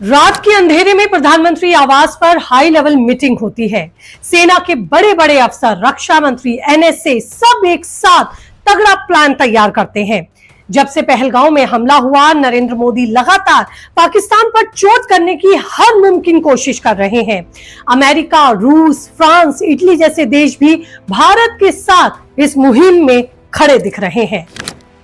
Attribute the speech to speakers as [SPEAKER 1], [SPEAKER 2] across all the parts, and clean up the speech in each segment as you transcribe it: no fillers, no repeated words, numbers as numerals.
[SPEAKER 1] रात के अंधेरे में प्रधानमंत्री आवास पर हाई लेवल मीटिंग होती है। सेना के बड़े बड़े अफसर, रक्षा मंत्री, एनएसए सब एक साथ तगड़ा प्लान तैयार करते हैं। जब से पहलगांव में हमला हुआ, नरेंद्र मोदी लगातार पाकिस्तान पर चोट करने की हर मुमकिन कोशिश कर रहे हैं। अमेरिका, रूस, फ्रांस, इटली जैसे देश भी भारत के साथ इस मुहिम में खड़े दिख रहे हैं।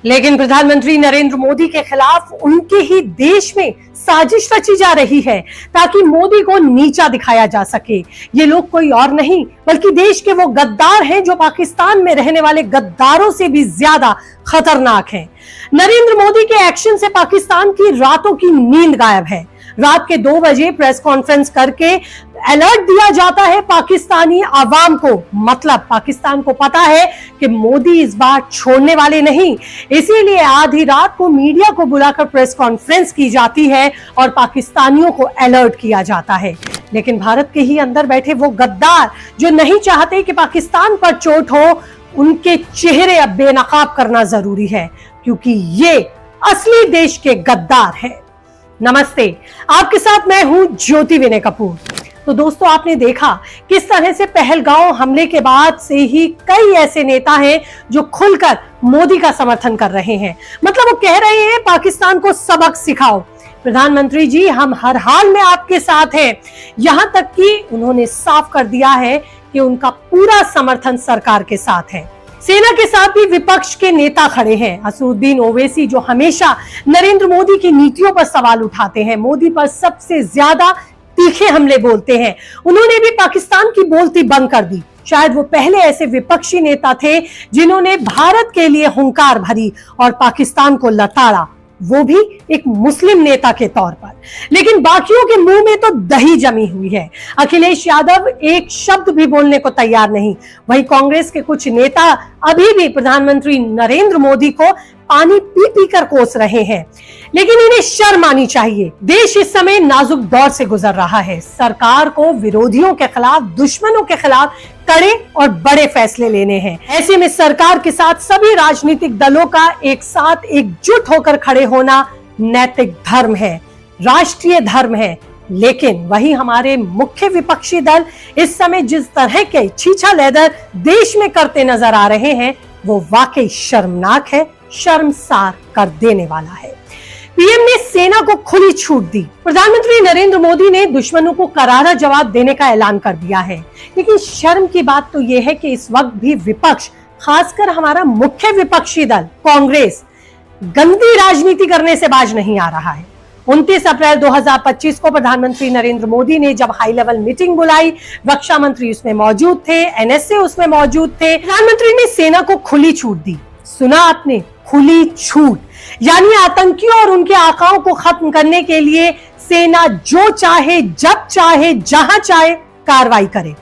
[SPEAKER 1] लेकिन प्रधानमंत्री नरेंद्र मोदी के खिलाफ उनके ही देश में साजिश रची जा रही है ताकि मोदी को नीचा दिखाया जा सके। ये लोग कोई और नहीं बल्कि देश के वो गद्दार हैं जो पाकिस्तान में रहने वाले गद्दारों से भी ज्यादा खतरनाक हैं। नरेंद्र मोदी के एक्शन से पाकिस्तान की रातों की नींद गायब है। रात के 2 बजे प्रेस कॉन्फ्रेंस करके अलर्ट दिया जाता है पाकिस्तानी आवाम को। मतलब पाकिस्तान को पता है कि मोदी इस बार छोड़ने वाले नहीं, इसीलिए आधी रात को मीडिया को बुलाकर प्रेस कॉन्फ्रेंस की जाती है और पाकिस्तानियों को अलर्ट किया जाता है। लेकिन भारत के ही अंदर बैठे वो गद्दार जो नहीं चाहते कि पाकिस्तान पर चोट हो, उनके चेहरे अब बेनकाब करना जरूरी है, क्योंकि ये असली देश के गद्दार हैं। नमस्ते, आपके साथ मैं हूं ज्योति विनय कपूर। तो दोस्तों, आपने देखा किस तरह से पहलगांव हमले के बाद से ही कई ऐसे नेता हैं जो खुलकर मोदी का समर्थन कर रहे हैं। मतलब वो कह रहे हैं पाकिस्तान को सबक सिखाओ, प्रधानमंत्री जी हम हर हाल में आपके साथ हैं। यहां तक कि उन्होंने साफ कर दिया है कि उनका पूरा समर्थन सरकार के साथ है। सेना के साथ भी विपक्ष के नेता खड़े हैं। असदुद्दीन ओवैसी जो हमेशा नरेंद्र मोदी की नीतियों पर सवाल उठाते हैं, मोदी पर सबसे ज्यादा तीखे हमले बोलते हैं, उन्होंने भी पाकिस्तान की बोलती बंद कर दी। शायद वो पहले ऐसे विपक्षी नेता थे जिन्होंने भारत के लिए हुंकार भरी और पाकिस्तान को लताड़ा, वो भी एक मुस्लिम नेता के तौर पर। लेकिन बाकियों के मुंह में तो दही जमी हुई है। अखिलेश यादव एक शब्द भी बोलने को तैयार नहीं। वहीं कांग्रेस के कुछ नेता अभी भी प्रधानमंत्री नरेंद्र मोदी को पानी पी पी कर कोस रहे हैं। लेकिन इन्हें शर्म आनी चाहिए। देश इस समय नाजुक दौर से गुजर रहा है। सरकार को विरोधियों के खिलाफ, दुश्मनों के खिलाफ कड़े और बड़े फैसले लेने हैं। ऐसे में सरकार के साथ सभी राजनीतिक दलों का एक साथ एकजुट होकर खड़े होना नैतिक धर्म है, राष्ट्रीय धर्म है। लेकिन वही हमारे मुख्य विपक्षी दल इस समय जिस तरह के छीछा लेदर देश में करते नजर आ रहे हैं, वो वाकई शर्मनाक है, शर्मसार कर देने वाला है। पीएम ने सेना को खुली छूट दी। प्रधानमंत्री नरेंद्र मोदी ने दुश्मनों को करारा जवाब देने का ऐलान कर दिया है। लेकिन शर्म की बात तो यह है कि इस वक्त भी विपक्ष, खासकर हमारा मुख्य विपक्षी दल कांग्रेस, गंदी राजनीति करने से बाज नहीं आ रहा है। 29 अप्रैल 2025 को प्रधानमंत्री नरेंद्र मोदी ने जब हाई लेवल मीटिंग बुलाई, रक्षा मंत्री उसमें मौजूद थे, एनएसए उसमें मौजूद थे। प्रधानमंत्री ने सेना को खुली छूट दी। सुना आपने, खुली छूट, यानी आतंकियों और उनके आकाओं को खत्म करने के लिए सेना जो चाहे, जब चाहे, जहां चाहे कार्रवाई करे।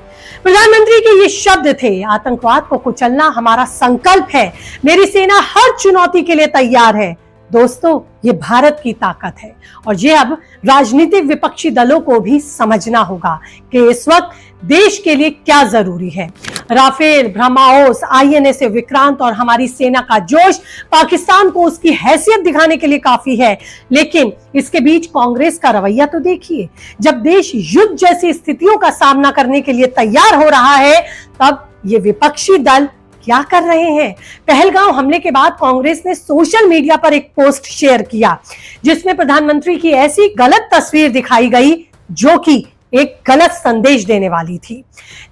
[SPEAKER 1] प्रधानमंत्री के ये शब्द थे, आतंकवाद को कुचलना हमारा संकल्प है, मेरी सेना हर चुनौती के लिए तैयार है। दोस्तों, ये भारत की ताकत है और ये अब राजनीतिक विपक्षी दलों को भी समझना होगा कि इस वक्त देश के लिए क्या जरूरी है। राफेल, ब्रह्मोस, आईएनएस विक्रांत और हमारी सेना का जोश पाकिस्तान को उसकी हैसियत दिखाने के लिए काफी है। लेकिन इसके बीच कांग्रेस का रवैया तो देखिए। जब देश युद्ध जैसी स्थितियों का सामना करने के लिए तैयार हो रहा है, तब ये विपक्षी दल क्या कर रहे हैं। पहलगांव हमले के बाद कांग्रेस ने सोशल मीडिया पर एक पोस्ट शेयर किया जिसमें प्रधानमंत्री की ऐसी गलत तस्वीर दिखाई गई जो कि एक गलत संदेश देने वाली थी।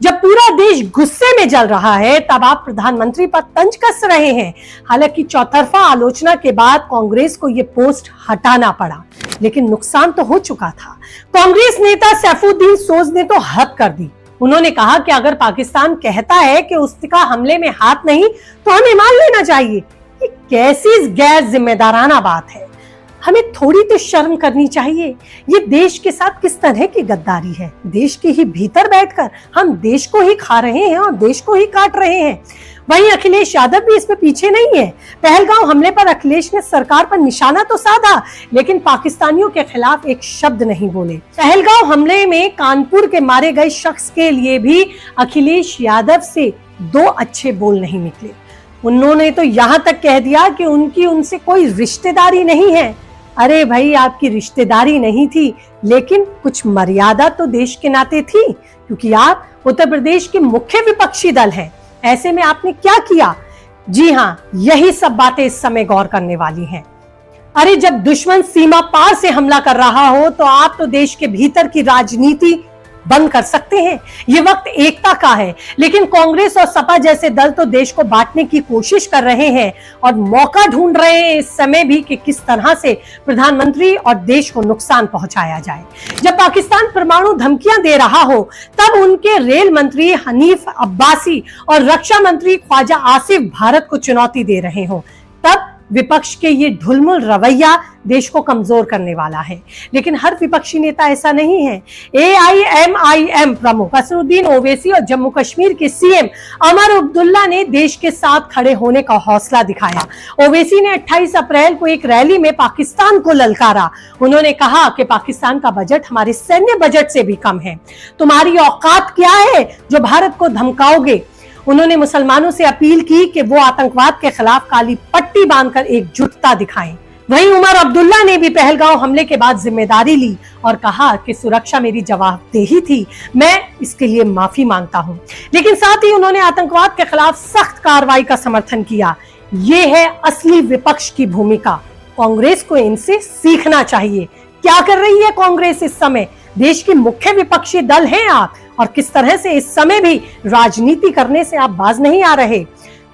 [SPEAKER 1] जब पूरा देश गुस्से में जल रहा है, तब आप प्रधानमंत्री पर तंज कस रहे हैं। हालांकि चौतरफा आलोचना के बाद कांग्रेस को यह पोस्ट हटाना पड़ा, लेकिन नुकसान तो हो चुका था। कांग्रेस नेता सैफुद्दीन सोज ने तो हद कर दी। उन्होंने कहा कि अगर पाकिस्तान कहता है कि उसका हमले में हाथ नहीं, तो हमें मान लेना चाहिए। ये कैसी गैर जिम्मेदाराना बात है। हमें थोड़ी तो शर्म करनी चाहिए। ये देश के साथ किस तरह की गद्दारी है। देश के ही भीतर बैठकर हम देश को ही खा रहे हैं और देश को ही काट रहे हैं। वहीं अखिलेश यादव भी इसमें पीछे नहीं है। पहलगांव हमले पर अखिलेश ने सरकार पर निशाना तो साधा, लेकिन पाकिस्तानियों के खिलाफ एक शब्द नहीं बोले। पहलगांव हमले में कानपुर के मारे गए शख्स के लिए भी अखिलेश यादव से 2 अच्छे बोल नहीं निकले। उन्होंने तो यहां तक कह दिया कि उनकी उनसे कोई रिश्तेदारी नहीं है। अरे भाई, आपकी रिश्तेदारी नहीं थी, लेकिन कुछ मर्यादा तो देश के नाते थी, क्योंकि आप उत्तर प्रदेश के मुख्य विपक्षी दल हैं। ऐसे में आपने क्या किया? जी हां, यही सब बातें इस समय गौर करने वाली हैं। अरे, जब दुश्मन सीमा पार से हमला कर रहा हो तो आप तो देश के भीतर की राजनीति बंद कर सकते हैं। ये वक्त एकता का है, लेकिन कांग्रेस और सपा जैसे दल तो देश को बांटने की कोशिश कर रहे हैं और मौका ढूंढ रहे हैं इस समय भी कि किस तरह से प्रधानमंत्री और देश को नुकसान पहुंचाया जाए। जब पाकिस्तान परमाणु धमकियां दे रहा हो, तब उनके रेल मंत्री हनीफ अब्बासी और रक्षा मंत्री ख्वाजा आसिफ भारत को चुनौती दे रहे हो, तब विपक्ष के ये ढुलमुल रवैया देश को कमजोर करने वाला है। लेकिन हर विपक्षी नेता ऐसा नहीं है। AIMIM प्रमुख असदुद्दीन ओवैसी और जम्मू कश्मीर के CM उमर अब्दुल्ला ने देश के साथ खड़े होने का हौसला दिखाया। ओवैसी ने 28 अप्रैल को एक रैली में पाकिस्तान को ललकारा। उन्होंने कहा कि पाकिस्तान का बजट हमारे सैन्य बजट से भी कम है। तुम्हारी औकात क्या है जो भारत को धमकाओगे? उन्होंने मुसलमानों से अपील की कि वो आतंकवाद के खिलाफ काली पट्टी बांधकर एकजुटता दिखाएं। वहीं उमर अब्दुल्ला ने भी पहलगांव हमले के बाद जिम्मेदारी ली और कहा कि सुरक्षा मेरी जवाबदेही थी, मैं इसके लिए माफी मांगता हूं। लेकिन साथ ही उन्होंने आतंकवाद के खिलाफ सख्त कार्रवाई का समर्थन किया। ये है असली विपक्ष की भूमिका। कांग्रेस को इनसे सीखना चाहिए। क्या कर रही है कांग्रेस इस समय? देश के मुख्य विपक्षी दल हैं आप, और किस तरह से इस समय भी राजनीति करने से आप बाज नहीं आ रहे।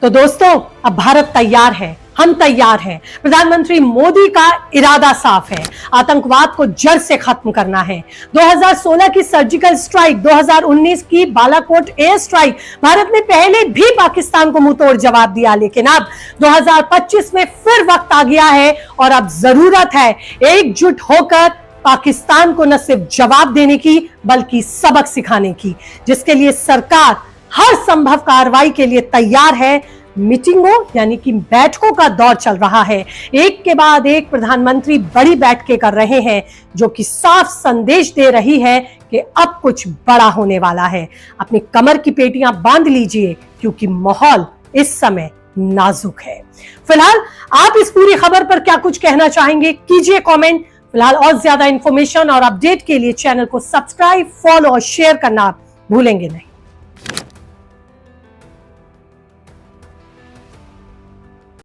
[SPEAKER 1] तो दोस्तों, अब भारत तैयार है, हम तैयार हैं। प्रधानमंत्री मोदी का इरादा साफ है, आतंकवाद को जड़ से खत्म करना है। 2016 की सर्जिकल स्ट्राइक, 2019 की बालाकोट एयर स्ट्राइक, भारत ने पहले भी पाकिस्तान को मुंहतोड़ जवाब दिया, लेकिन अब 2025 में फिर वक्त आ गया है और अब जरूरत है एकजुट होकर पाकिस्तान को न सिर्फ जवाब देने की बल्कि सबक सिखाने की, जिसके लिए सरकार हर संभव कार्रवाई के लिए तैयार है। मीटिंगों यानी कि बैठकों का दौर चल रहा है। एक के बाद एक प्रधानमंत्री बड़ी बैठकें कर रहे हैं, जो कि साफ संदेश दे रही है कि अब कुछ बड़ा होने वाला है। अपनी कमर की पेटियां बांध लीजिए, क्योंकि माहौल इस समय नाजुक है। फिलहाल आप इस पूरी खबर पर क्या कुछ कहना चाहेंगे, कीजिए कमेंट। फिलहाल और ज्यादा इंफॉर्मेशन और अपडेट के लिए चैनल को सब्सक्राइब, फॉलो और शेयर करना भूलेंगे नहीं।